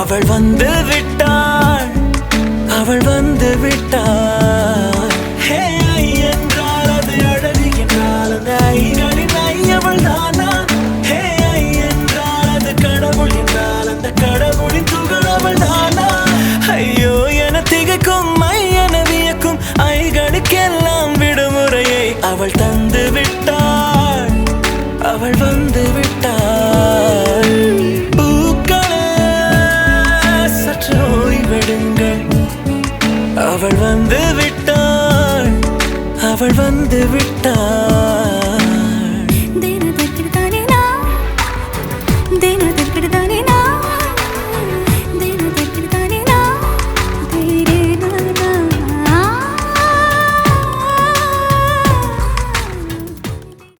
அவள் வந்து விட்டாள், அவள் வந்து விட்டாள். ஹே ஐ என்றால் அது அழகு என்றால் அந்த ஐகளின் ஐ அவள் தானா? ஹே ஐ என்றால் அது கடவுள் என்றால் அந்த கடவுளின் துகள் அவள் தானா? ஐயோ என திகைக்கும் ஐ என வியக்கும் ஐகளுக்கெல்லாம் விடுமுறையை அவள் தந்து விட்டாள், அவள் வந்து விட்டாள். அவள் வந்து விட்டாள், அவள் வந்து விட்டாள்.